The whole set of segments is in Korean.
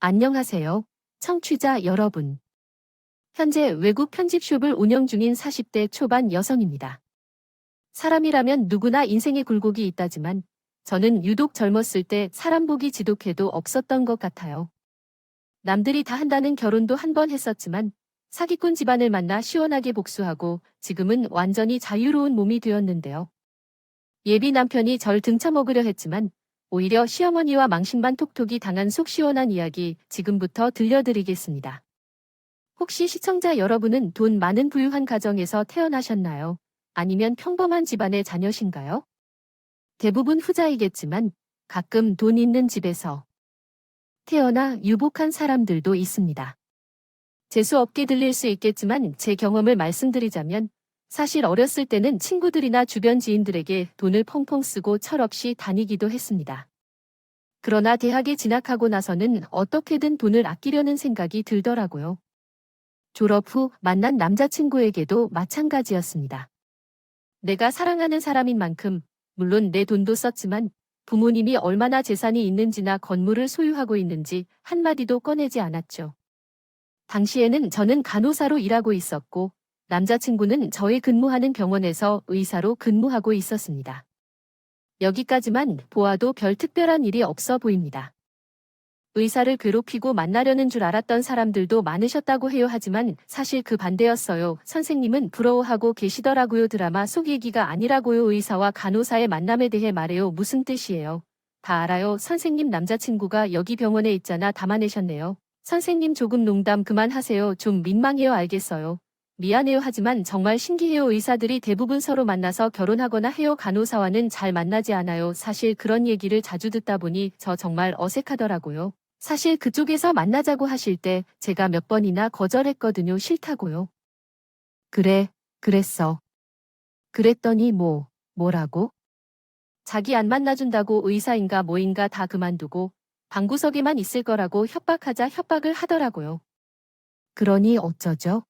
안녕하세요, 청취자 여러분. 현재 외국 편집숍을 운영 중인 40대 초반 여성입니다. 사람이라면 누구나 인생에 굴곡이 있다지만 저는 유독 젊었을 때 사람 보기 지독해도 없었던 것 같아요. 남들이 다 한다는 결혼도 한 번 했었지만 사기꾼 집안을 만나 시원하게 복수하고 지금은 완전히 자유로운 몸이 되었는데요. 예비 남편이 절 등쳐먹으려 했지만 오히려 시어머니와 망신반 톡톡이 당한 속 시원한 이야기 지금부터 들려드리겠습니다. 혹시 시청자 여러분은 돈 많은 부유한 가정에서 태어나셨나요? 아니면 평범한 집안의 자녀신가요? 대부분 후자이겠지만 가끔 돈 있는 집에서 태어나 유복한 사람들도 있습니다. 재수없게 들릴 수 있겠지만 제 경험을 말씀드리자면 사실 어렸을 때는 친구들이나 주변 지인들에게 돈을 펑펑 쓰고 철없이 다니기도 했습니다. 그러나 대학에 진학하고 나서는 어떻게든 돈을 아끼려는 생각이 들더라고요. 졸업 후 만난 남자친구에게도 마찬가지였습니다. 내가 사랑하는 사람인 만큼 물론 내 돈도 썼지만 부모님이 얼마나 재산이 있는지나 건물을 소유하고 있는지 한마디도 꺼내지 않았죠. 당시에는 저는 간호사로 일하고 있었고 남자친구는 저의 근무하는 병원에서 의사로 근무하고 있었습니다. 여기까지만 보아도 별 특별한 일이 없어 보입니다. 의사를 괴롭히고 만나려는 줄 알았던 사람들도 많으셨다고 해요. 하지만 사실 그 반대였어요. 선생님은 부러워하고 계시더라고요. 드라마 속 얘기가 아니라고요. 의사와 간호사의 만남에 대해 말해요. 무슨 뜻이에요? 다 알아요. 선생님 남자친구가 여기 병원에 있잖아. 담아내셨네요. 선생님 조금 농담 그만하세요. 좀 민망해요. 알겠어요. 미안해요. 하지만 정말 신기해요. 의사들이 대부분 서로 만나서 결혼하거나 해요. 간호사와는 잘 만나지 않아요. 사실 그런 얘기를 자주 듣다 보니 저 정말 어색하더라고요. 사실 그쪽에서 만나자고 하실 때 제가 몇 번이나 거절했거든요. 싫다고요. 그래, 그랬어. 그랬더니 뭐라고? 자기 안 만나준다고 의사인가 뭐인가 다 그만두고 방구석에만 있을 거라고 협박하자 협박을 하더라고요. 그러니 어쩌죠?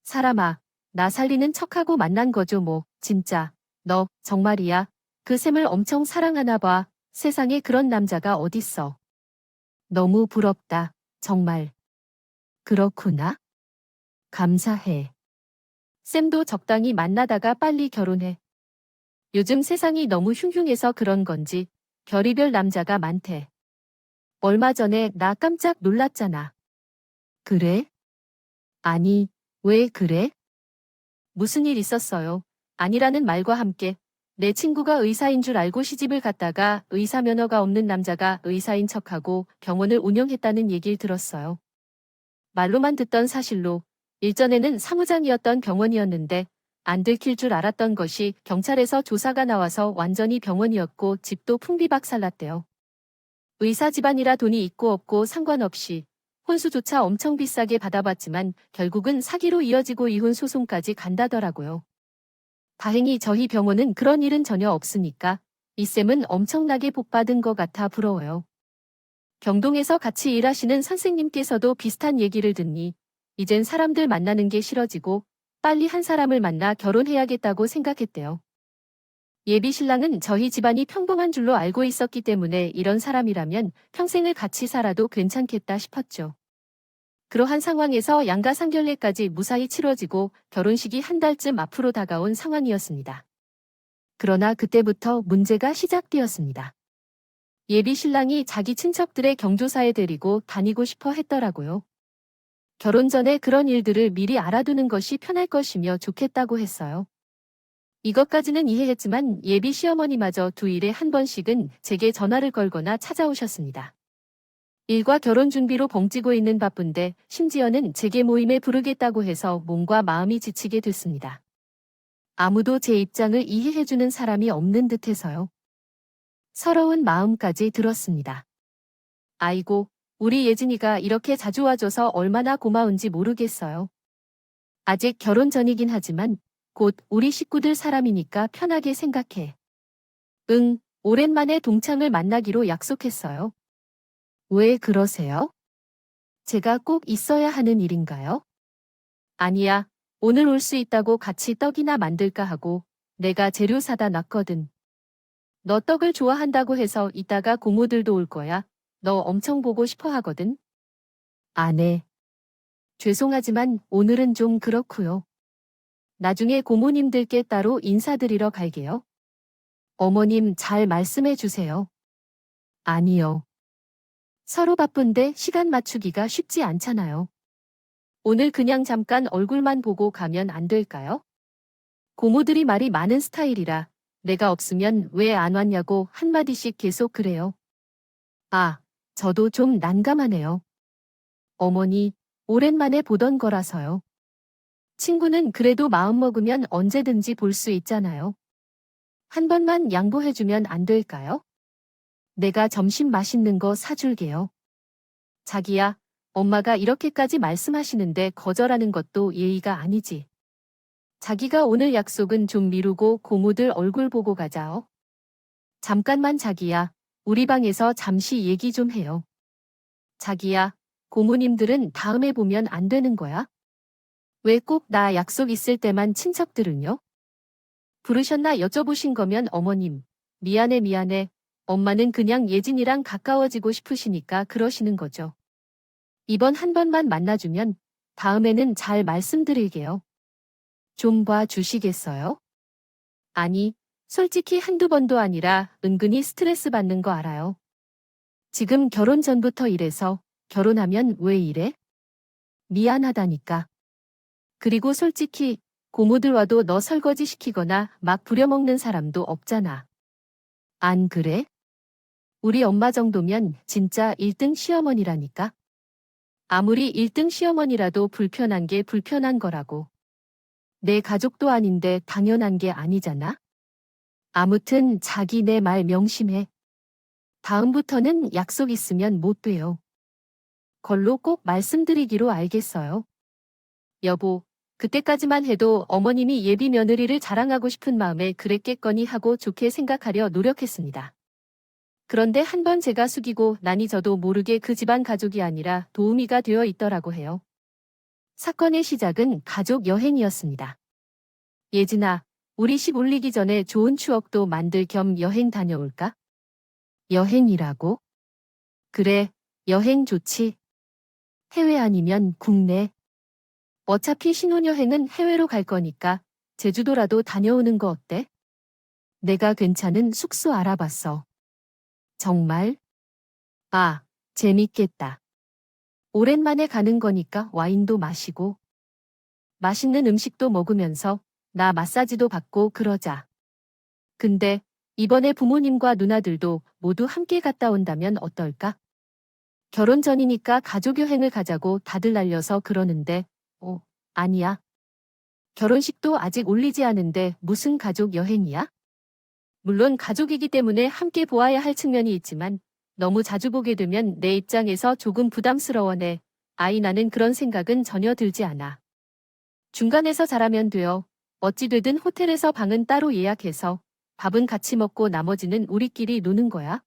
사람아, 나 살리는 척하고 만난 거죠 뭐. 진짜. 너 정말이야. 그 샘을 엄청 사랑하나 봐. 세상에 그런 남자가 어딨어. 너무 부럽다. 정말. 그렇구나. 감사해. 샘도 적당히 만나다가 빨리 결혼해. 요즘 세상이 너무 흉흉해서 그런 건지 별의별 남자가 많대. 얼마 전에 나 깜짝 놀랐잖아. 그래? 아니, 왜 그래? 무슨 일 있었어요? 아니라는 말과 함께 내 친구가 의사인 줄 알고 시집을 갔다가 의사 면허가 없는 남자가 의사인 척하고 병원을 운영했다는 얘기를 들었어요. 말로만 듣던 사실로 일전에는 사무장이었던 병원이었는데 안 들킬 줄 알았던 것이 경찰에서 조사가 나와서 완전히 병원이었고 집도 풍비박살났대요. 의사 집안이라 돈이 있고 없고 상관없이 혼수조차 엄청 비싸게 받아봤지만 결국은 사기로 이어지고 이혼 소송까지 간다더라고요. 다행히 저희 병원은 그런 일은 전혀 없으니까 이 쌤은 엄청나게 복받은 것 같아 부러워요. 경동에서 같이 일하시는 선생님께서도 비슷한 얘기를 듣니 이젠 사람들 만나는 게 싫어지고 빨리 한 사람을 만나 결혼해야겠다고 생각했대요. 예비 신랑은 저희 집안이 평범한 줄로 알고 있었기 때문에 이런 사람이라면 평생을 같이 살아도 괜찮겠다 싶었죠. 그러한 상황에서 양가 상견례까지 무사히 치러지고 결혼식이 한 달쯤 앞으로 다가온 상황이었습니다. 그러나 그때부터 문제가 시작되었습니다. 예비 신랑이 자기 친척들의 경조사에 데리고 다니고 싶어 했더라고요. 결혼 전에 그런 일들을 미리 알아두는 것이 편할 것이며 좋겠다고 했어요. 이것까지는 이해했지만 예비 시어머니마저 2일에 한 번씩은 제게 전화를 걸거나 찾아오셨습니다. 일과 결혼 준비로 벙찌고 있는 바쁜데 심지어는 제게 모임에 부르겠다고 해서 몸과 마음이 지치게 됐습니다. 아무도 제 입장을 이해해주는 사람이 없는 듯해서요. 서러운 마음까지 들었습니다. 아이고, 우리 예진이가 이렇게 자주 와줘서 얼마나 고마운지 모르겠어요. 아직 결혼 전이긴 하지만 곧 우리 식구들 사람이니까 편하게 생각해. 응, 오랜만에 동창을 만나기로 약속했어요. 왜 그러세요? 제가 꼭 있어야 하는 일인가요? 아니야, 오늘 올 수 있다고 같이 떡이나 만들까 하고 내가 재료 사다 놨거든. 너 떡을 좋아한다고 해서 이따가 고모들도 올 거야. 너 엄청 보고 싶어 하거든. 안 해. 죄송하지만 오늘은 좀 그렇고요. 나중에 고모님들께 따로 인사드리러 갈게요. 어머님 잘 말씀해 주세요. 아니요. 서로 바쁜데 시간 맞추기가 쉽지 않잖아요. 오늘 그냥 잠깐 얼굴만 보고 가면 안 될까요? 고모들이 말이 많은 스타일이라 내가 없으면 왜 안 왔냐고 한마디씩 계속 그래요. 아, 저도 좀 난감하네요. 어머니, 오랜만에 보던 거라서요. 친구는 그래도 마음먹으면 언제든지 볼 수 있잖아요. 한 번만 양보해주면 안 될까요? 내가 점심 맛있는 거 사줄게요. 자기야, 엄마가 이렇게까지 말씀하시는데 거절하는 것도 예의가 아니지. 자기가 오늘 약속은 좀 미루고 고모들 얼굴 보고 가자어. 잠깐만 자기야, 우리 방에서 잠시 얘기 좀 해요. 자기야, 고모님들은 다음에 보면 안 되는 거야? 왜 꼭 나 약속 있을 때만 친척들은요? 부르셨나 여쭤보신 거면 어머님, 미안해. 엄마는 그냥 예진이랑 가까워지고 싶으시니까 그러시는 거죠. 이번 한 번만 만나주면 다음에는 잘 말씀드릴게요. 좀 봐주시겠어요? 아니, 솔직히 한두 번도 아니라 은근히 스트레스 받는 거 알아요. 지금 결혼 전부터 이래서 결혼하면 왜 이래? 미안하다니까. 그리고 솔직히 고모들 와도 너 설거지 시키거나 막 부려먹는 사람도 없잖아. 안 그래? 우리 엄마 정도면 진짜 1등 시어머니라니까. 아무리 1등 시어머니라도 불편한 게 불편한 거라고. 내 가족도 아닌데 당연한 게 아니잖아. 아무튼 자기 내 말 명심해. 다음부터는 약속 있으면 못 돼요. 걸로 꼭 말씀드리기로 알겠어요. 여보, 그때까지만 해도 어머님이 예비 며느리를 자랑하고 싶은 마음에 그랬겠거니 하고 좋게 생각하려 노력했습니다. 그런데 한 번 제가 숙이고 나니 저도 모르게 그 집안 가족이 아니라 도우미가 되어 있더라고 해요. 사건의 시작은 가족 여행이었습니다. 예진아, 우리 식 올리기 전에 좋은 추억도 만들 겸 여행 다녀올까? 여행이라고? 그래, 여행 좋지. 해외 아니면 국내. 어차피 신혼여행은 해외로 갈 거니까 제주도라도 다녀오는 거 어때? 내가 괜찮은 숙소 알아봤어. 정말? 아, 재밌겠다. 오랜만에 가는 거니까 와인도 마시고 맛있는 음식도 먹으면서 나 마사지도 받고 그러자. 근데 이번에 부모님과 누나들도 모두 함께 갔다 온다면 어떨까? 결혼 전이니까 가족여행을 가자고 다들 날려서 그러는데, 아니야. 결혼식도 아직 올리지 않은데 무슨 가족여행이야? 물론 가족이기 때문에 함께 보아야 할 측면이 있지만 너무 자주 보게 되면 내 입장에서 조금 부담스러워네. 아이 나는 그런 생각은 전혀 들지 않아. 중간에서 잘하면 돼요. 어찌 되든 호텔에서 방은 따로 예약해서 밥은 같이 먹고 나머지는 우리끼리 노는 거야.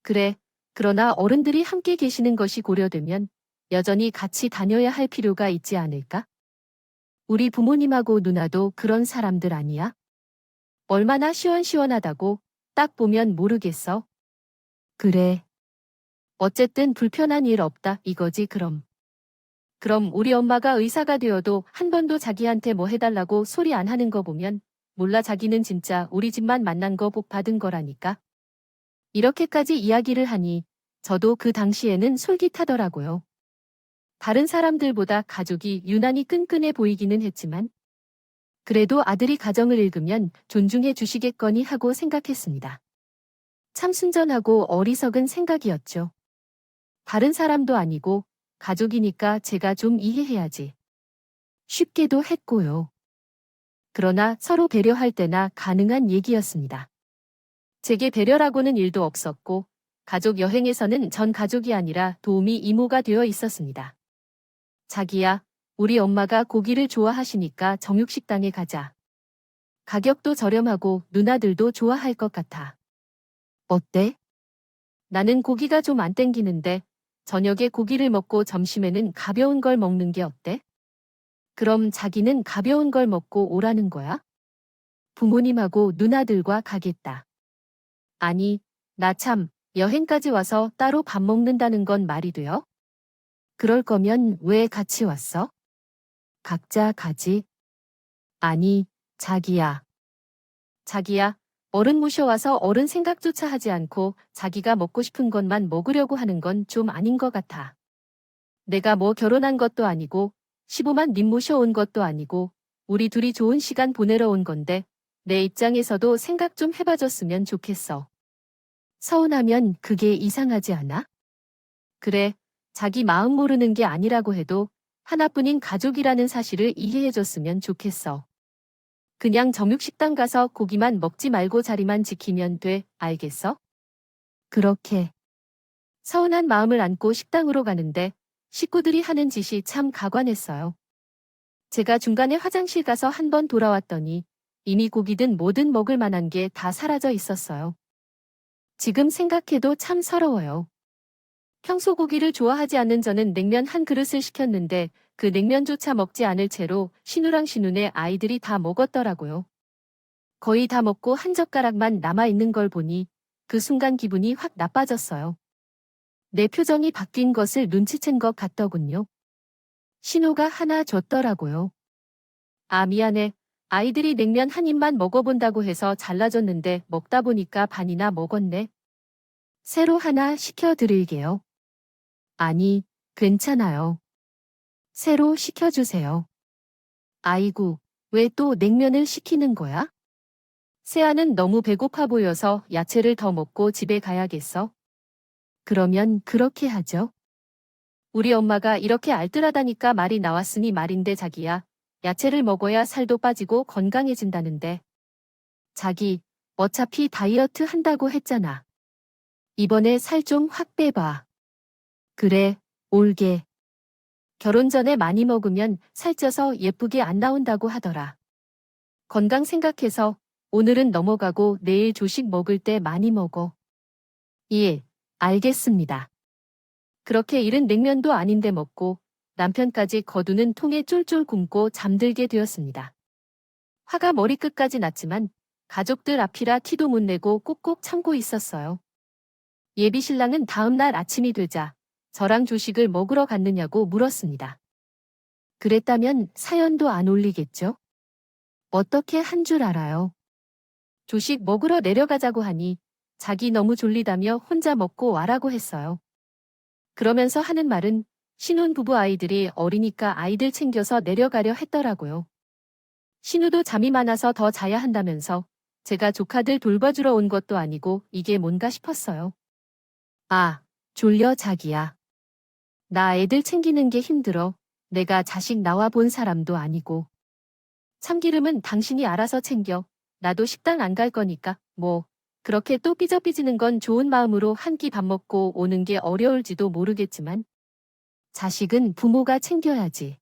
그래. 그러나 어른들이 함께 계시는 것이 고려되면 여전히 같이 다녀야 할 필요가 있지 않을까? 우리 부모님하고 누나도 그런 사람들 아니야? 얼마나 시원시원하다고 딱 보면 모르겠어. 그래. 어쨌든 불편한 일 없다 이거지 그럼. 그럼 우리 엄마가 의사가 되어도 한 번도 자기한테 뭐 해달라고 소리 안 하는 거 보면 몰라 자기는 진짜 우리 집만 만난 거 복 받은 거라니까. 이렇게까지 이야기를 하니 저도 그 당시에는 솔깃하더라고요. 다른 사람들보다 가족이 유난히 끈끈해 보이기는 했지만 그래도 아들이 가정을 읽으면 존중해 주시겠거니 하고 생각했습니다. 참 순전하고 어리석은 생각이었죠. 다른 사람도 아니고 가족이니까 제가 좀 이해해야지. 쉽게도 했고요. 그러나 서로 배려할 때나 가능한 얘기였습니다. 제게 배려라고는 일도 없었고 가족 여행에서는 전 가족이 아니라 도우미 이모가 되어 있었습니다. 자기야, 우리 엄마가 고기를 좋아하시니까 정육식당에 가자. 가격도 저렴하고 누나들도 좋아할 것 같아. 어때? 나는 고기가 좀 안 땡기는데 저녁에 고기를 먹고 점심에는 가벼운 걸 먹는 게 어때? 그럼 자기는 가벼운 걸 먹고 오라는 거야? 부모님하고 누나들과 가겠다. 아니, 나 참 여행까지 와서 따로 밥 먹는다는 건 말이 돼요? 그럴 거면 왜 같이 왔어? 각자 가지. 아니, 자기야. 자기야, 어른 모셔와서 어른 생각조차 하지 않고 자기가 먹고 싶은 것만 먹으려고 하는 건 좀 아닌 것 같아. 내가 뭐 결혼한 것도 아니고, 시부만 님 모셔온 것도 아니고, 우리 둘이 좋은 시간 보내러 온 건데, 내 입장에서도 생각 좀 해봐줬으면 좋겠어. 서운하면 그게 이상하지 않아? 그래, 자기 마음 모르는 게 아니라고 해도 하나뿐인 가족이라는 사실을 이해해줬으면 좋겠어. 그냥 정육식당 가서 고기만 먹지 말고 자리만 지키면 돼, 알겠어? 그렇게. 서운한 마음을 안고 식당으로 가는데 식구들이 하는 짓이 참 가관했어요. 제가 중간에 화장실 가서 한 번 돌아왔더니 이미 고기든 뭐든 먹을 만한 게 다 사라져 있었어요. 지금 생각해도 참 서러워요. 평소 고기를 좋아하지 않는 저는 냉면 한 그릇을 시켰는데 그 냉면조차 먹지 않을 채로 신우랑 신우네 아이들이 다 먹었더라고요. 거의 다 먹고 한 젓가락만 남아있는 걸 보니 그 순간 기분이 확 나빠졌어요. 내 표정이 바뀐 것을 눈치챈 것 같더군요. 신호가 하나 줬더라고요. 아, 미안해. 아이들이 냉면 한 입만 먹어본다고 해서 잘라줬는데 먹다 보니까 반이나 먹었네. 새로 하나 시켜드릴게요. 아니, 괜찮아요. 새로 시켜주세요. 아이고, 왜 또 냉면을 시키는 거야? 세아는 너무 배고파 보여서 야채를 더 먹고 집에 가야겠어. 그러면 그렇게 하죠. 우리 엄마가 이렇게 알뜰하다니까 말이 나왔으니 말인데 자기야. 야채를 먹어야 살도 빠지고 건강해진다는데. 자기, 어차피 다이어트 한다고 했잖아. 이번에 살 좀 확 빼봐. 그래, 올게. 결혼 전에 많이 먹으면 살쪄서 예쁘게 안 나온다고 하더라. 건강 생각해서 오늘은 넘어가고 내일 조식 먹을 때 많이 먹어. 예, 알겠습니다. 그렇게 일은 냉면도 아닌데 먹고 남편까지 거두는 통에 쫄쫄 굶고 잠들게 되었습니다. 화가 머리끝까지 났지만 가족들 앞이라 티도 못 내고 꼭꼭 참고 있었어요. 예비 신랑은 다음 날 아침이 되자 저랑 조식을 먹으러 갔느냐고 물었습니다. 그랬다면 사연도 안 올리겠죠? 어떻게 한 줄 알아요? 조식 먹으러 내려가자고 하니 자기 너무 졸리다며 혼자 먹고 와라고 했어요. 그러면서 하는 말은 신혼부부 아이들이 어리니까 아이들 챙겨서 내려가려 했더라고요. 신우도 잠이 많아서 더 자야 한다면서 제가 조카들 돌봐주러 온 것도 아니고 이게 뭔가 싶었어요. 아, 졸려 자기야. 나 애들 챙기는 게 힘들어. 내가 자식 나와 본 사람도 아니고. 참기름은 당신이 알아서 챙겨. 나도 식당 안 갈 거니까. 뭐 그렇게 또 삐져삐지는 건 좋은 마음으로 한 끼 밥 먹고 오는 게 어려울지도 모르겠지만 자식은 부모가 챙겨야지.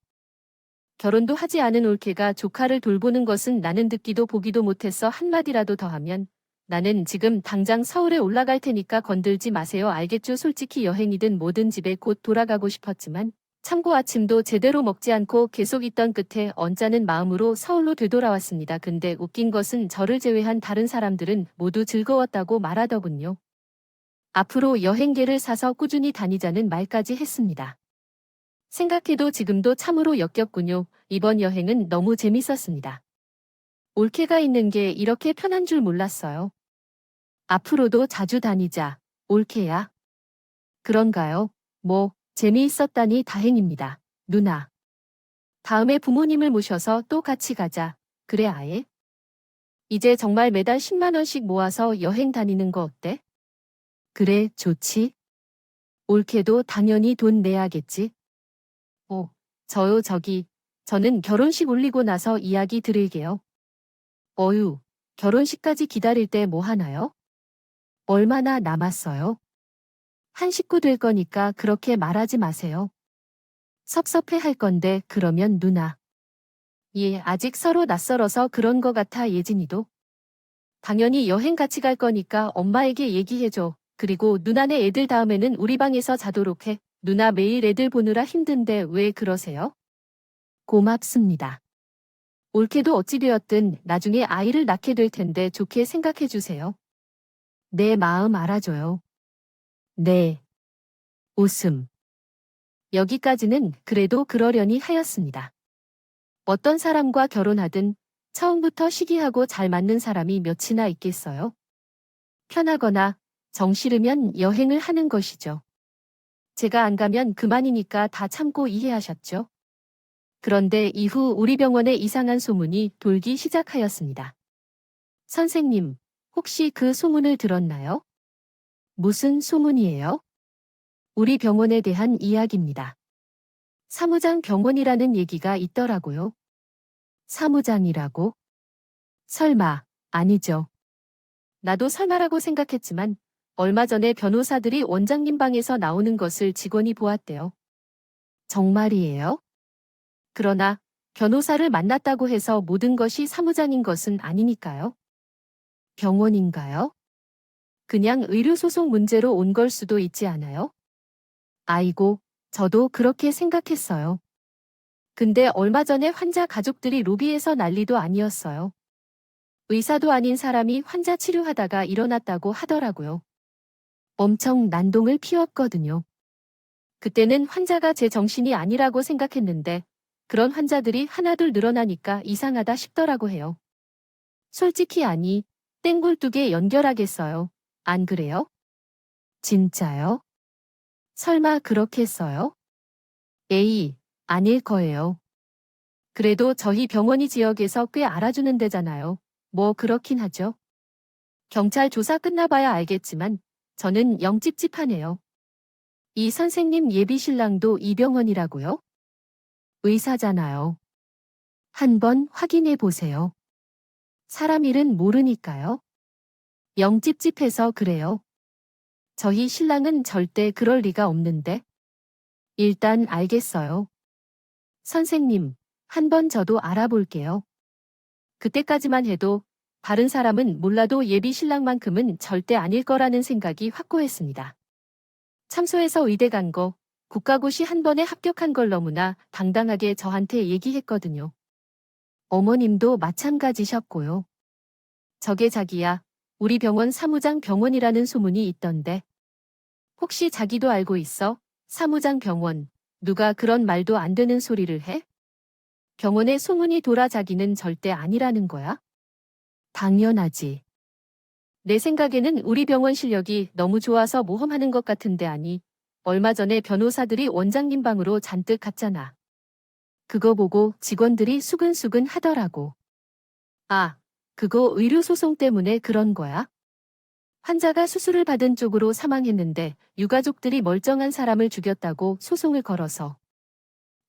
결혼도 하지 않은 올케가 조카를 돌보는 것은 나는 듣기도 보기도 못했어. 한마디라도 더 하면 나는 지금 당장 서울에 올라갈 테니까 건들지 마세요. 알겠죠? 솔직히 여행이든 뭐든 집에 곧 돌아가고 싶었지만 참고 아침도 제대로 먹지 않고 계속 있던 끝에 언짢은 마음으로 서울로 되돌아왔습니다. 근데 웃긴 것은 저를 제외한 다른 사람들은 모두 즐거웠다고 말하더군요. 앞으로 여행계를 사서 꾸준히 다니자는 말까지 했습니다. 생각해도 지금도 참으로 역겹군요. 이번 여행은 너무 재밌었습니다. 올케가 있는 게 이렇게 편한 줄 몰랐어요. 앞으로도 자주 다니자, 올케야. 그런가요? 뭐, 재미있었다니 다행입니다. 누나. 다음에 부모님을 모셔서 또 같이 가자. 그래 아예? 이제 정말 매달 10만 원씩 모아서 여행 다니는 거 어때? 그래, 좋지. 올케도 당연히 돈 내야겠지. 오, 저요 저는 결혼식 올리고 나서 이야기 드릴게요. 어휴, 결혼식까지 기다릴 때 뭐 하나요? 얼마나 남았어요? 한 식구 될 거니까 그렇게 말하지 마세요. 섭섭해 할 건데 그러면 누나. 예, 아직 서로 낯설어서 그런 거 같아 예진이도. 당연히 여행 같이 갈 거니까 엄마에게 얘기해줘. 그리고 누나네 애들 다음에는 우리 방에서 자도록 해. 누나 매일 애들 보느라 힘든데 왜 그러세요? 고맙습니다. 올케도 어찌되었든 나중에 아이를 낳게 될 텐데 좋게 생각해 주세요. 내 마음 알아줘요. 네. 웃음. 여기까지는 그래도 그러려니 하였습니다. 어떤 사람과 결혼하든 처음부터 시기하고 잘 맞는 사람이 몇이나 있겠어요? 편하거나 정 싫으면 여행을 하는 것이죠. 제가 안 가면 그만이니까 다 참고 이해하셨죠? 그런데 이후 우리 병원에 이상한 소문이 돌기 시작하였습니다. 선생님, 혹시 그 소문을 들었나요? 무슨 소문이에요? 우리 병원에 대한 이야기입니다. 사무장 병원이라는 얘기가 있더라고요. 사무장이라고? 설마, 아니죠. 나도 설마라고 생각했지만 얼마 전에 변호사들이 원장님 방에서 나오는 것을 직원이 보았대요. 정말이에요? 그러나 변호사를 만났다고 해서 모든 것이 사무장인 것은 아니니까요. 병원인가요? 그냥 의료소송 문제로 온 걸 수도 있지 않아요? 아이고, 저도 그렇게 생각했어요. 근데 얼마 전에 환자 가족들이 로비에서 난리도 아니었어요. 의사도 아닌 사람이 환자 치료하다가 일어났다고 하더라고요. 엄청 난동을 피웠거든요. 그때는 환자가 제 정신이 아니라고 생각했는데 그런 환자들이 하나둘 늘어나니까 이상하다 싶더라고 해요. 솔직히 아니, 땡굴뚝에 연결하겠어요. 안 그래요? 진짜요? 설마 그렇겠어요? 에이, 아닐 거예요. 그래도 저희 병원이 지역에서 꽤 알아주는 데잖아요. 뭐 그렇긴 하죠. 경찰 조사 끝나봐야 알겠지만 저는 영 찝찝하네요. 이 선생님 예비 신랑도 이 병원이라고요? 의사잖아요. 한번 확인해 보세요. 사람 일은 모르니까요. 영 찝찝해서 그래요. 저희 신랑은 절대 그럴 리가 없는데. 일단 알겠어요. 선생님, 한번 저도 알아볼게요. 그때까지만 해도 다른 사람은 몰라도 예비 신랑만큼은 절대 아닐 거라는 생각이 확고했습니다. 참소해서 의대 간 거, 국가고시 한 번에 합격한 걸 너무나 당당하게 저한테 얘기했거든요. 어머님도 마찬가지셨고요. 저게 자기야, 우리 병원 사무장 병원이라는 소문이 있던데. 혹시 자기도 알고 있어? 사무장 병원. 누가 그런 말도 안 되는 소리를 해? 병원에 소문이 돌아 자기는 절대 아니라는 거야? 당연하지. 내 생각에는 우리 병원 실력이 너무 좋아서 모험하는 것 같은데 아니. 얼마 전에 변호사들이 원장님 방으로 잔뜩 갔잖아. 그거 보고 직원들이 수근수근 하더라고. 아, 그거 의료소송 때문에 그런 거야? 환자가 수술을 받은 쪽으로 사망했는데 유가족들이 멀쩡한 사람을 죽였다고 소송을 걸어서.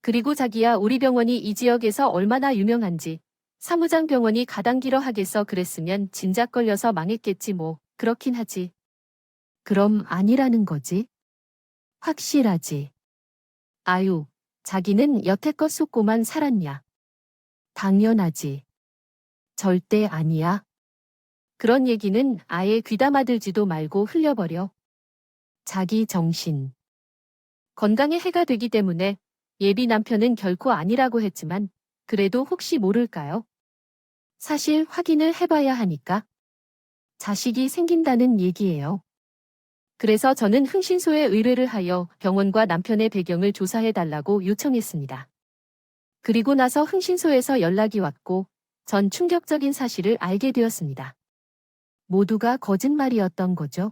그리고 자기야 우리 병원이 이 지역에서 얼마나 유명한지 사무장 병원이 가당기러 하겠어 그랬으면 진작 걸려서 망했겠지 뭐 그렇긴 하지. 그럼 아니라는 거지? 확실하지. 아유, 자기는 여태껏 속고만 살았냐. 당연하지. 절대 아니야. 그런 얘기는 아예 귀담아들지도 말고 흘려버려. 자기 정신. 건강에 해가 되기 때문에 예비 남편은 결코 아니라고 했지만 그래도 혹시 모를까요? 사실 확인을 해봐야 하니까. 자식이 생긴다는 얘기예요. 그래서 저는 흥신소에 의뢰를 하여 병원과 남편의 배경을 조사해달라고 요청했습니다. 그리고 나서 흥신소에서 연락이 왔고 전 충격적인 사실을 알게 되었습니다. 모두가 거짓말이었던 거죠.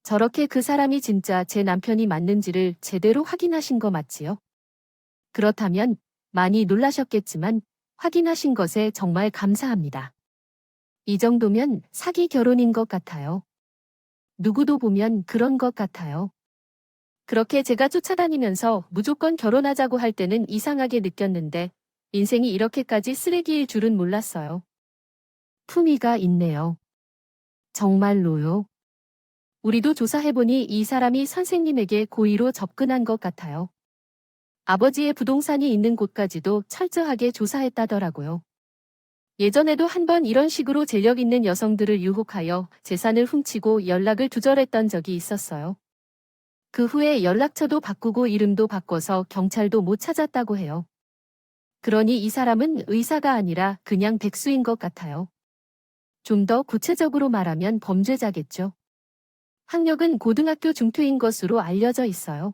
저렇게 그 사람이 진짜 제 남편이 맞는지를 제대로 확인하신 거 맞지요? 그렇다면 많이 놀라셨겠지만 확인하신 것에 정말 감사합니다. 이 정도면 사기 결혼인 것 같아요. 누구도 보면 그런 것 같아요. 그렇게 제가 쫓아다니면서 무조건 결혼하자고 할 때는 이상하게 느꼈는데 인생이 이렇게까지 쓰레기일 줄은 몰랐어요. 품위가 있네요. 정말로요. 우리도 조사해보니 이 사람이 선생님에게 고의로 접근한 것 같아요. 아버지의 부동산이 있는 곳까지도 철저하게 조사했다더라고요. 예전에도 한 번 이런 식으로 재력 있는 여성들을 유혹하여 재산을 훔치고 연락을 두절했던 적이 있었어요. 그 후에 연락처도 바꾸고 이름도 바꿔서 경찰도 못 찾았다고 해요. 그러니 이 사람은 의사가 아니라 그냥 백수인 것 같아요. 좀 더 구체적으로 말하면 범죄자겠죠. 학력은 고등학교 중퇴인 것으로 알려져 있어요.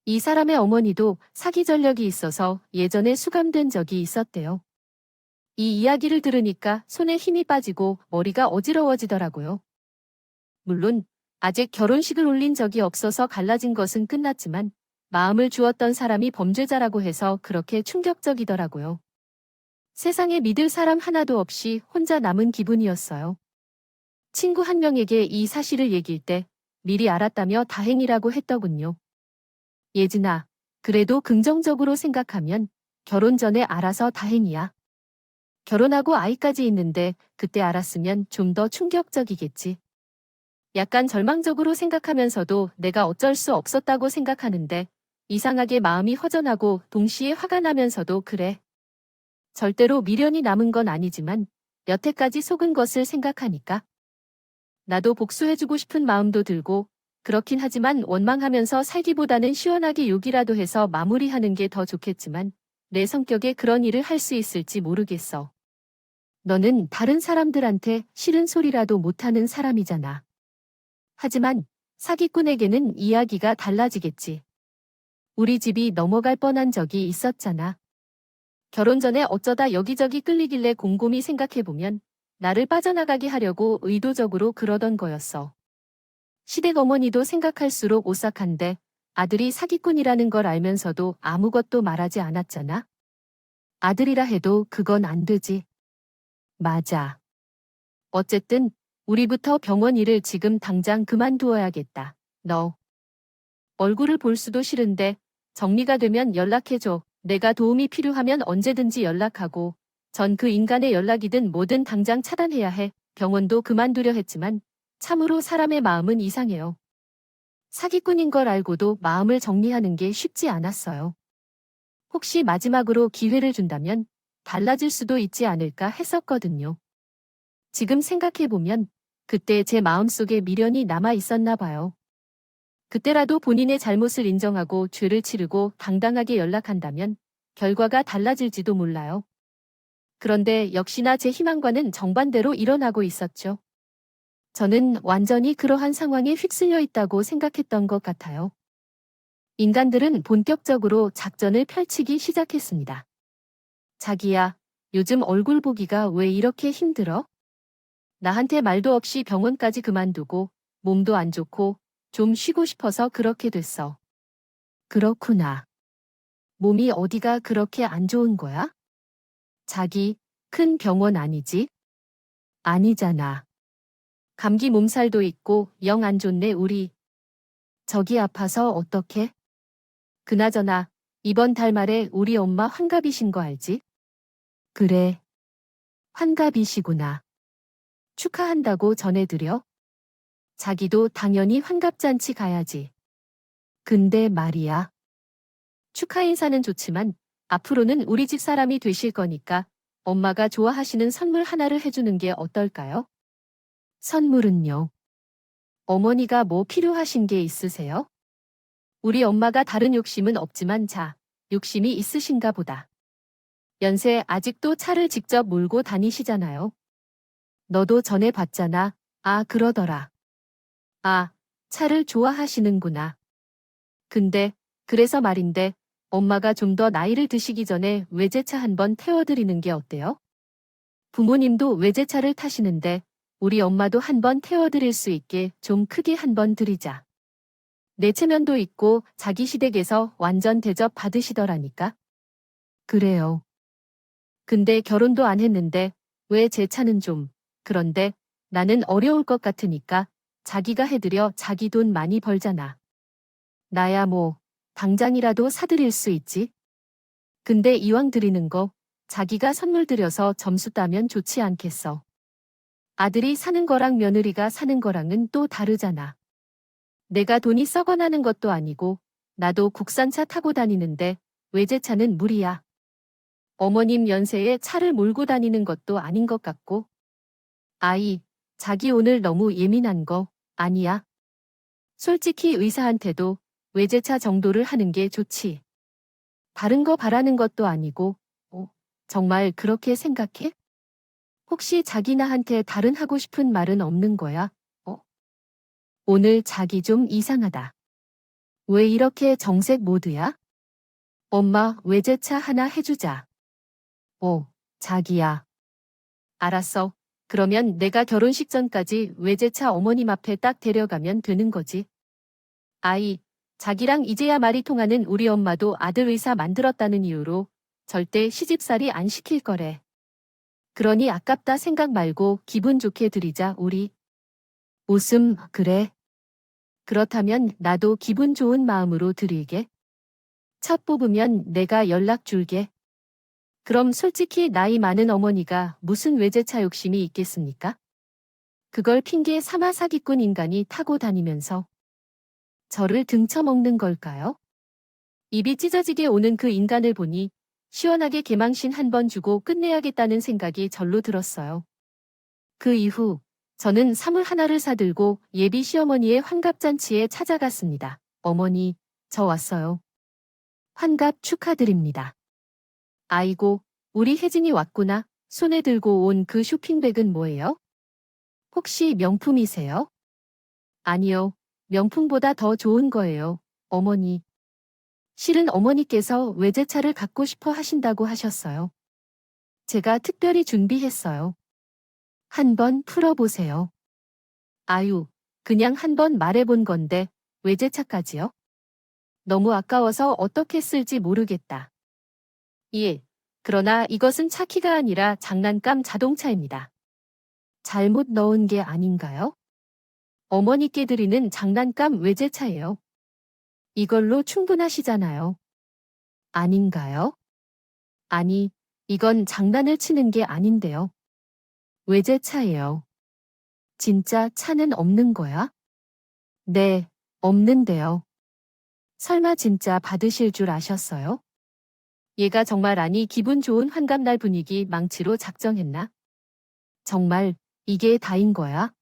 이 사람의 어머니도 사기 전력이 있어서 예전에 수감된 적이 있었대요. 이 이야기를 들으니까 손에 힘이 빠지고 머리가 어지러워지더라고요. 물론 아직 결혼식을 올린 적이 없어서 갈라진 것은 끝났지만 마음을 주었던 사람이 범죄자라고 해서 그렇게 충격적이더라고요. 세상에 믿을 사람 하나도 없이 혼자 남은 기분이었어요. 친구 한 명에게 이 사실을 얘기할 때 미리 알았다며 다행이라고 했더군요. 예진아, 그래도 긍정적으로 생각하면 결혼 전에 알아서 다행이야. 결혼하고 아이까지 있는데 그때 알았으면 좀 더 충격적이겠지. 약간 절망적으로 생각하면서도 내가 어쩔 수 없었다고 생각하는데 이상하게 마음이 허전하고 동시에 화가 나면서도 그래. 절대로 미련이 남은 건 아니지만 여태까지 속은 것을 생각하니까 나도 복수해주고 싶은 마음도 들고 그렇긴 하지만 원망하면서 살기보다는 시원하게 욕이라도 해서 마무리하는 게 더 좋겠지만 내 성격에 그런 일을 할 수 있을지 모르겠어. 너는 다른 사람들한테 싫은 소리라도 못하는 사람이잖아. 하지만 사기꾼에게는 이야기가 달라지겠지. 우리 집이 넘어갈 뻔한 적이 있었잖아. 결혼 전에 어쩌다 여기저기 끌리길래 곰곰이 생각해보면 나를 빠져나가게 하려고 의도적으로 그러던 거였어. 시댁 어머니도 생각할수록 오싹한데 아들이 사기꾼이라는 걸 알면서도 아무것도 말하지 않았잖아. 아들이라 해도 그건 안 되지. 맞아. 어쨌든 우리부터 병원 일을 지금 당장 그만두어야겠다. 너 얼굴을 볼 수도 싫은데 정리가 되면 연락해줘. 내가 도움이 필요하면 언제든지 연락하고 전 그 인간의 연락이든 뭐든 당장 차단해야 해. 병원도 그만두려 했지만 참으로 사람의 마음은 이상해요. 사기꾼인 걸 알고도 마음을 정리하는 게 쉽지 않았어요. 혹시 마지막으로 기회를 준다면 달라질 수도 있지 않을까 했었거든요. 지금 생각해보면 그때 제 마음속에 미련이 남아 있었나 봐요. 그때라도 본인의 잘못을 인정하고 죄를 치르고 당당하게 연락한다면 결과가 달라질지도 몰라요. 그런데 역시나 제 희망과는 정반대로 일어나고 있었죠. 저는 완전히 그러한 상황에 휩쓸려 있다고 생각했던 것 같아요. 인간들은 본격적으로 작전을 펼치기 시작했습니다. 자기야, 요즘 얼굴 보기가 왜 이렇게 힘들어? 나한테 말도 없이 병원까지 그만두고 몸도 안 좋고 좀 쉬고 싶어서 그렇게 됐어. 그렇구나. 몸이 어디가 그렇게 안 좋은 거야? 자기, 큰 병원 아니지? 아니잖아. 감기 몸살도 있고 영 안 좋네 우리. 저기 아파서 어떡해? 그나저나 이번 달 말에 우리 엄마 환갑이신 거 알지? 그래. 환갑이시구나. 축하한다고 전해드려? 자기도 당연히 환갑잔치 가야지. 근데 말이야. 축하 인사는 좋지만 앞으로는 우리 집 사람이 되실 거니까 엄마가 좋아하시는 선물 하나를 해주는 게 어떨까요? 선물은요. 어머니가 뭐 필요하신 게 있으세요? 우리 엄마가 다른 욕심은 없지만 욕심이 있으신가 보다. 연세 아직도 차를 직접 몰고 다니시잖아요. 너도 전에 봤잖아. 아, 그러더라. 아, 차를 좋아하시는구나. 근데, 그래서 말인데, 엄마가 좀 더 나이를 드시기 전에 외제차 한번 태워드리는 게 어때요? 부모님도 외제차를 타시는데, 우리 엄마도 한번 태워드릴 수 있게 좀 크게 한번 드리자. 내 체면도 있고 자기 시댁에서 완전 대접 받으시더라니까. 그래요. 근데 결혼도 안 했는데 왜 제 차는 좀. 그런데 나는 어려울 것 같으니까 자기가 해드려 자기 돈 많이 벌잖아. 나야 뭐 당장이라도 사드릴 수 있지. 근데 이왕 드리는 거 자기가 선물 드려서 점수 따면 좋지 않겠어. 아들이 사는 거랑 며느리가 사는 거랑은 또 다르잖아. 내가 돈이 썩어나는 것도 아니고 나도 국산차 타고 다니는데 외제차는 무리야. 어머님 연세에 차를 몰고 다니는 것도 아닌 것 같고. 아이, 자기 오늘 너무 예민한 거 아니야? 솔직히 의사한테도 외제차 정도를 하는 게 좋지. 다른 거 바라는 것도 아니고. 정말 그렇게 생각해? 혹시 자기 나한테 다른 하고 싶은 말은 없는 거야? 어? 오늘 자기 좀 이상하다. 왜 이렇게 정색 모드야? 엄마, 외제차 하나 해주자. 자기야. 알았어. 그러면 내가 결혼식 전까지 외제차 어머님 앞에 딱 데려가면 되는 거지. 아이, 자기랑 이제야 말이 통하는 우리 엄마도 아들 의사 만들었다는 이유로 절대 시집살이 안 시킬 거래. 그러니 아깝다 생각 말고 기분 좋게 드리자, 우리. 웃음, 그래. 그렇다면 나도 기분 좋은 마음으로 드릴게. 첫 뽑으면 내가 연락 줄게. 그럼 솔직히 나이 많은 어머니가 무슨 외제차 욕심이 있겠습니까? 그걸 핑계 삼아 사기꾼 인간이 타고 다니면서 저를 등쳐먹는 걸까요? 입이 찢어지게 오는 그 인간을 보니 시원하게 개망신 한 번 주고 끝내야겠다는 생각이 절로 들었어요. 그 이후 저는 사물 하나를 사들고 예비 시어머니의 환갑잔치에 찾아갔습니다. 어머니, 저 왔어요. 환갑 축하드립니다. 아이고, 우리 혜진이 왔구나. 손에 들고 온 그 쇼핑백은 뭐예요? 혹시 명품이세요? 아니요, 명품보다 더 좋은 거예요, 어머니. 실은 어머니께서 외제차를 갖고 싶어 하신다고 하셨어요. 제가 특별히 준비했어요. 한번 풀어보세요. 아유, 그냥 한번 말해본 건데 외제차까지요? 너무 아까워서 어떻게 쓸지 모르겠다. 예, 그러나 이것은 차 키가 아니라 장난감 자동차입니다. 잘못 넣은 게 아닌가요? 어머니께 드리는 장난감 외제차예요. 이걸로 충분하시잖아요. 아닌가요? 아니, 이건 장난을 치는 게 아닌데요. 외제차예요. 진짜 차는 없는 거야? 네, 없는데요. 설마 진짜 받으실 줄 아셨어요? 얘가 정말 아니 기분 좋은 환갑날 분위기 망치로 작정했나? 정말 이게 다인 거야?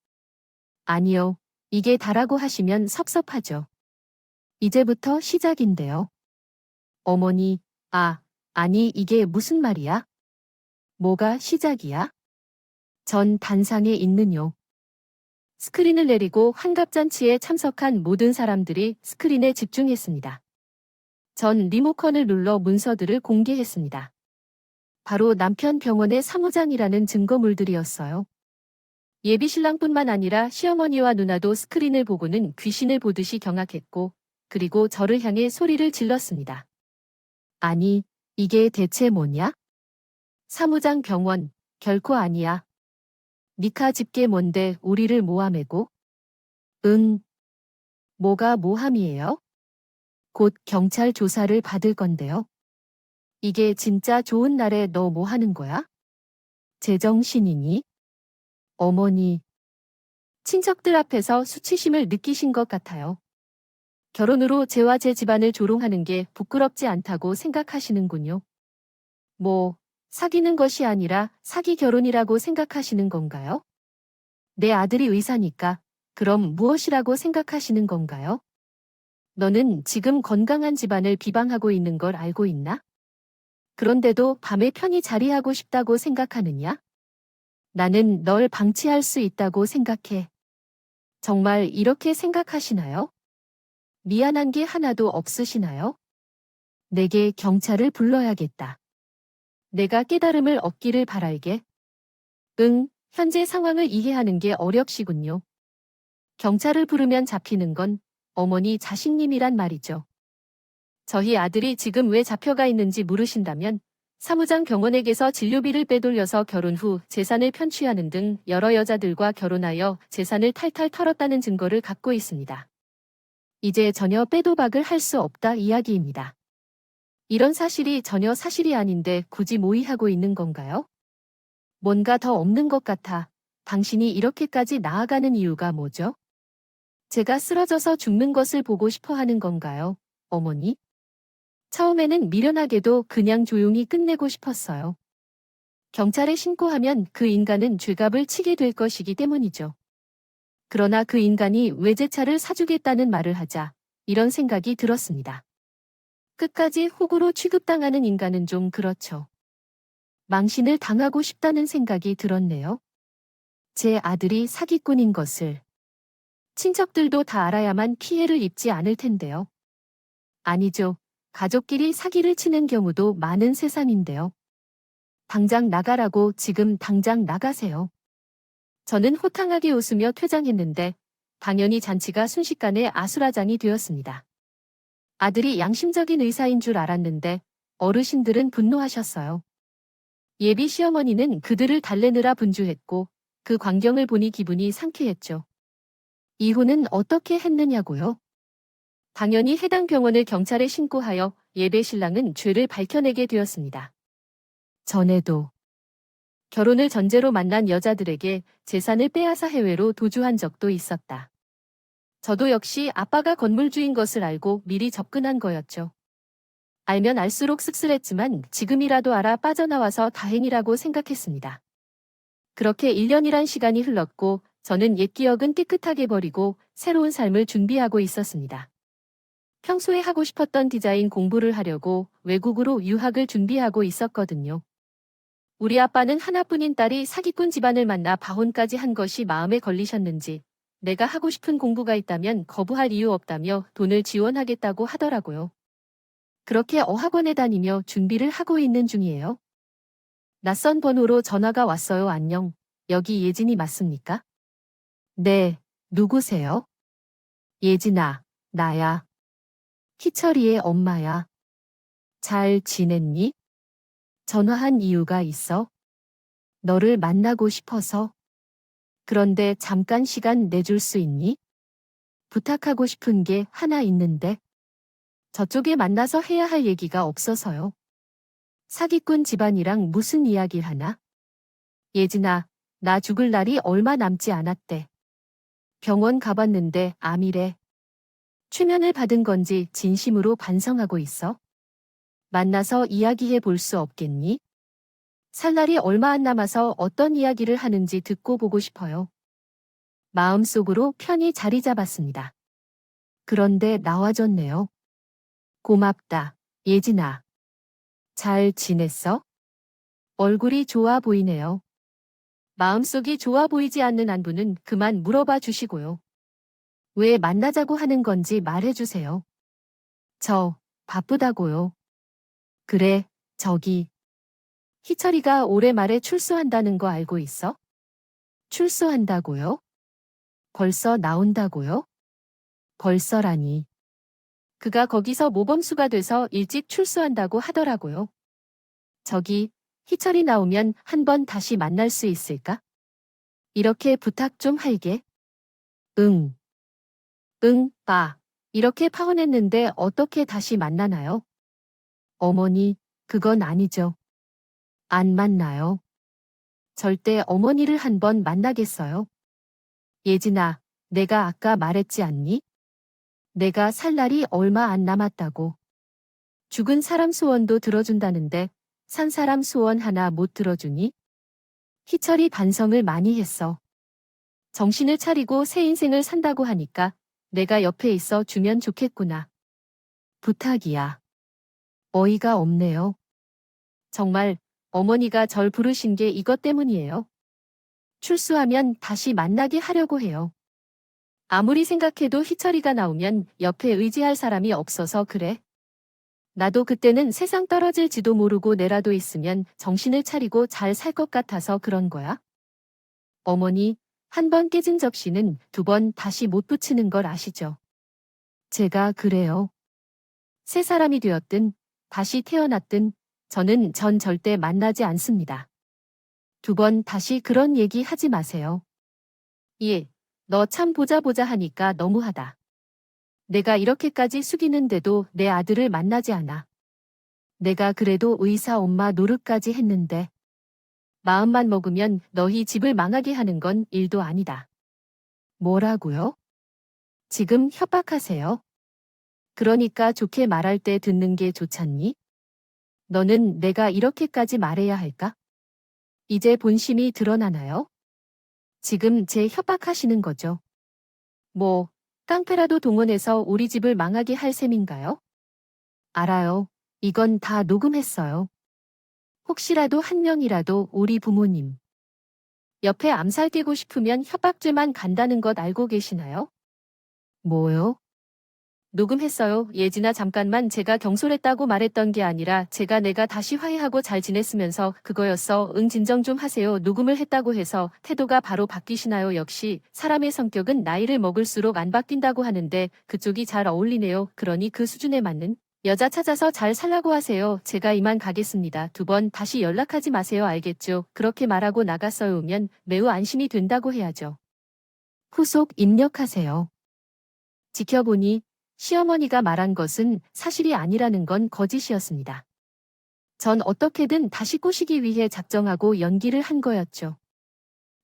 아니요. 이게 다라고 하시면 섭섭하죠. 이제부터 시작인데요. 어머니, 아니 이게 무슨 말이야? 뭐가 시작이야? 전 단상에 있는요. 스크린을 내리고 환갑잔치에 참석한 모든 사람들이 스크린에 집중했습니다. 전 리모컨을 눌러 문서들을 공개했습니다. 바로 남편 병원의 사무장이라는 증거물들이었어요. 예비신랑뿐만 아니라 시어머니와 누나도 스크린을 보고는 귀신을 보듯이 경악했고, 그리고 저를 향해 소리를 질렀습니다. 아니, 이게 대체 뭐냐? 사무장 병원, 결코 아니야. 니카 집게 뭔데 우리를 모함해고? 응. 뭐가 모함이에요? 곧 경찰 조사를 받을 건데요. 이게 진짜 좋은 날에 너 뭐 하는 거야? 제정신이니? 어머니. 친척들 앞에서 수치심을 느끼신 것 같아요. 결혼으로 저와 제 집안을 조롱하는 게 부끄럽지 않다고 생각하시는군요. 뭐, 사귀는 것이 아니라 사기 결혼이라고 생각하시는 건가요? 내 아들이 의사니까 그럼 무엇이라고 생각하시는 건가요? 너는 지금 건강한 집안을 비방하고 있는 걸 알고 있나? 그런데도 밤에 편히 자리하고 싶다고 생각하느냐? 나는 널 방치할 수 있다고 생각해. 정말 이렇게 생각하시나요? 미안한 게 하나도 없으시나요? 내게 경찰을 불러야겠다. 내가 깨달음을 얻기를 바랄게. 응, 현재 상황을 이해하는 게 어렵시군요. 경찰을 부르면 잡히는 건 어머니 자식님이란 말이죠. 저희 아들이 지금 왜 잡혀가 있는지 물으신다면 사무장 병원에게서 진료비를 빼돌려서 결혼 후 재산을 편취하는 등 여러 여자들과 결혼하여 재산을 탈탈 털었다는 증거를 갖고 있습니다. 이제 전혀 빼도박을 할 수 없다 이야기입니다. 이런 사실이 전혀 사실이 아닌데 굳이 모의하고 있는 건가요? 뭔가 더 없는 것 같아. 당신이 이렇게까지 나아가는 이유가 뭐죠? 제가 쓰러져서 죽는 것을 보고 싶어 하는 건가요, 어머니? 처음에는 미련하게도 그냥 조용히 끝내고 싶었어요. 경찰에 신고하면 그 인간은 죄값을 치게 될 것이기 때문이죠. 그러나 그 인간이 외제차를 사주겠다는 말을 하자 이런 생각이 들었습니다. 끝까지 호구로 취급당하는 인간은 좀 그렇죠. 망신을 당하고 싶다는 생각이 들었네요. 제 아들이 사기꾼인 것을. 친척들도 다 알아야만 피해를 입지 않을 텐데요. 아니죠. 가족끼리 사기를 치는 경우도 많은 세상인데요. 당장 나가라고 지금 당장 나가세요. 저는 호탕하게 웃으며 퇴장했는데 당연히 잔치가 순식간에 아수라장이 되었습니다. 아들이 양심적인 의사인 줄 알았는데 어르신들은 분노하셨어요. 예비 시어머니는 그들을 달래느라 분주했고 그 광경을 보니 기분이 상쾌했죠. 이혼은 어떻게 했느냐고요? 당연히 해당 병원을 경찰에 신고하여 예배 신랑은 죄를 밝혀내게 되었습니다. 전에도 결혼을 전제로 만난 여자들에게 재산을 빼앗아 해외로 도주한 적도 있었다. 저도 역시 아빠가 건물주인 것을 알고 미리 접근한 거였죠. 알면 알수록 씁쓸했지만 지금이라도 알아 빠져나와서 다행이라고 생각했습니다. 그렇게 1년이란 시간이 흘렀고 저는 옛 기억은 깨끗하게 버리고 새로운 삶을 준비하고 있었습니다. 평소에 하고 싶었던 디자인 공부를 하려고 외국으로 유학을 준비하고 있었거든요. 우리 아빠는 하나뿐인 딸이 사기꾼 집안을 만나 바혼까지 한 것이 마음에 걸리셨는지 내가 하고 싶은 공부가 있다면 거부할 이유 없다며 돈을 지원하겠다고 하더라고요. 그렇게 어학원에 다니며 준비를 하고 있는 중이에요. 낯선 번호로 전화가 왔어요. 안녕. 여기 예진이 맞습니까? 네, 누구세요? 예진아, 나야. 희철이의 엄마야. 잘 지냈니? 전화한 이유가 있어? 너를 만나고 싶어서. 그런데 잠깐 시간 내줄 수 있니? 부탁하고 싶은 게 하나 있는데. 저쪽에 만나서 해야 할 얘기가 없어서요. 사기꾼 집안이랑 무슨 이야기를 하나? 예진아, 나 죽을 날이 얼마 남지 않았대. 병원 가봤는데 암이래. 최면을 받은 건지 진심으로 반성하고 있어? 만나서 이야기해 볼 수 없겠니? 살 날이 얼마 안 남아서 어떤 이야기를 하는지 듣고 보고 싶어요. 마음속으로 편히 자리 잡았습니다. 그런데 나와줬네요. 고맙다, 예진아. 잘 지냈어? 얼굴이 좋아 보이네요. 마음속이 좋아 보이지 않는 안부는 그만 물어봐 주시고요. 왜 만나자고 하는 건지 말해주세요. 저, 바쁘다고요. 그래, 저기. 희철이가 올해 말에 출소한다는 거 알고 있어? 출소한다고요? 벌써 나온다고요? 벌써라니. 그가 거기서 모범수가 돼서 일찍 출소한다고 하더라고요. 저기, 희철이 나오면 한번 다시 만날 수 있을까? 이렇게 부탁 좀 할게. 응. 응, 빠. 이렇게 파혼했는데 어떻게 다시 만나나요? 어머니, 그건 아니죠. 안 만나요. 절대 어머니를 한번 만나겠어요. 예진아, 내가 아까 말했지 않니? 내가 살 날이 얼마 안 남았다고. 죽은 사람 소원도 들어준다는데 산 사람 소원 하나 못 들어주니? 희철이 반성을 많이 했어. 정신을 차리고 새 인생을 산다고 하니까 내가 옆에 있어 주면 좋겠구나. 부탁이야. 어이가 없네요. 정말 어머니가 절 부르신 게 이것 때문이에요. 출소하면 다시 만나게 하려고 해요. 아무리 생각해도 희철이가 나오면 옆에 의지할 사람이 없어서 그래. 나도 그때는 세상 떨어질지도 모르고 내라도 있으면 정신을 차리고 잘 살 것 같아서 그런 거야. 어머니, 한 번 깨진 접시는 두 번 다시 못 붙이는 걸 아시죠? 제가 그래요. 새 사람이 되었든 다시 태어났든 저는 전 절대 만나지 않습니다. 두 번 다시 그런 얘기 하지 마세요. 예, 너 참 보자 보자 하니까 너무하다. 내가 이렇게까지 숙이는데도 내 아들을 만나지 않아. 내가 그래도 의사 엄마 노릇까지 했는데. 마음만 먹으면 너희 집을 망하게 하는 건 일도 아니다. 뭐라고요? 지금 협박하세요? 그러니까 좋게 말할 때 듣는 게 좋잖니? 너는 내가 이렇게까지 말해야 할까? 이제 본심이 드러나나요? 지금 제 협박하시는 거죠? 뭐, 깡패라도 동원해서 우리 집을 망하게 할 셈인가요? 알아요. 이건 다 녹음했어요. 혹시라도 한 명이라도 우리 부모님 옆에 암살 끼고 싶으면 협박죄만 간다는 것 알고 계시나요? 뭐요? 녹음했어요. 예진아 잠깐만 제가 경솔했다고 말했던 게 아니라 내가 다시 화해하고 잘 지냈으면서 그거였어. 응 진정 좀 하세요. 녹음을 했다고 해서 태도가 바로 바뀌시나요? 역시 사람의 성격은 나이를 먹을수록 안 바뀐다고 하는데 그쪽이 잘 어울리네요. 그러니 그 수준에 맞는 여자 찾아서 잘 살라고 하세요. 제가 이만 가겠습니다. 2번 다시 연락하지 마세요. 알겠죠? 그렇게 말하고 나갔어요. 오면 매우 안심이 된다고 해야죠. 후속 입력하세요. 지켜보니 시어머니가 말한 것은 사실이 아니라는 건 거짓이었습니다. 전 어떻게든 다시 꼬시기 위해 작정하고 연기를 한 거였죠.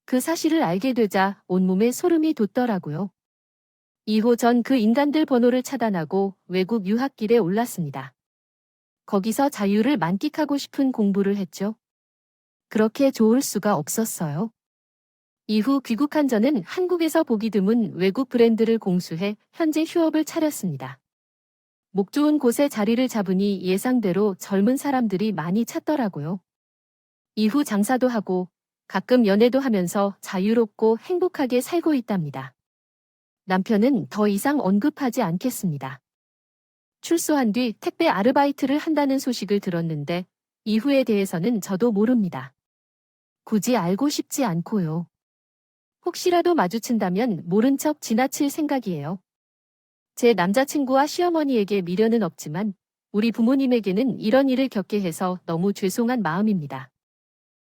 그 사실을 알게 되자 온몸에 소름이 돋더라고요. 이후 전 그 인간들 번호를 차단하고 외국 유학길에 올랐습니다. 거기서 자유를 만끽하고 싶은 공부를 했죠. 그렇게 좋을 수가 없었어요. 이후 귀국한 저는 한국에서 보기 드문 외국 브랜드를 공수해 현재 휴업을 차렸습니다. 목 좋은 곳에 자리를 잡으니 예상대로 젊은 사람들이 많이 찾더라고요. 이후 장사도 하고 가끔 연애도 하면서 자유롭고 행복하게 살고 있답니다. 남편은 더 이상 언급하지 않겠습니다. 출소한 뒤 택배 아르바이트를 한다는 소식을 들었는데 이후에 대해서는 저도 모릅니다. 굳이 알고 싶지 않고요. 혹시라도 마주친다면 모른 척 지나칠 생각이에요. 제 남자친구와 시어머니에게 미련은 없지만 우리 부모님에게는 이런 일을 겪게 해서 너무 죄송한 마음입니다.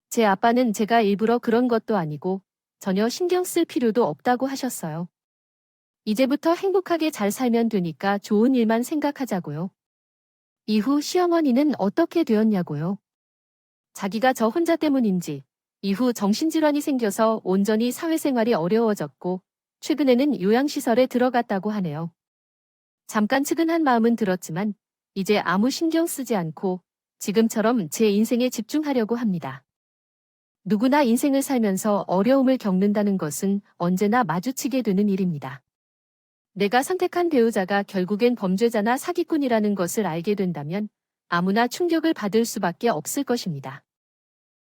제 아빠는 제가 일부러 그런 것도 아니고 전혀 신경 쓸 필요도 없다고 하셨어요. 이제부터 행복하게 잘 살면 되니까 좋은 일만 생각하자고요. 이후 시어머니는 어떻게 되었냐고요. 자기가 저 혼자 때문인지 이후 정신질환이 생겨서 온전히 사회생활이 어려워졌고 최근에는 요양시설에 들어갔다고 하네요. 잠깐 측은한 마음은 들었지만 이제 아무 신경 쓰지 않고 지금처럼 제 인생에 집중하려고 합니다. 누구나 인생을 살면서 어려움을 겪는다는 것은 언제나 마주치게 되는 일입니다. 내가 선택한 배우자가 결국엔 범죄자나 사기꾼이라는 것을 알게 된다면 아무나 충격을 받을 수밖에 없을 것입니다.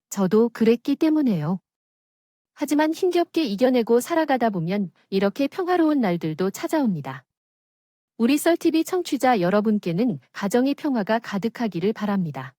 저도 그랬기 때문에요. 하지만 힘겹게 이겨내고 살아가다 보면 이렇게 평화로운 날들도 찾아옵니다. 우리 썰TV 청취자 여러분께는 가정의 평화가 가득하기를 바랍니다.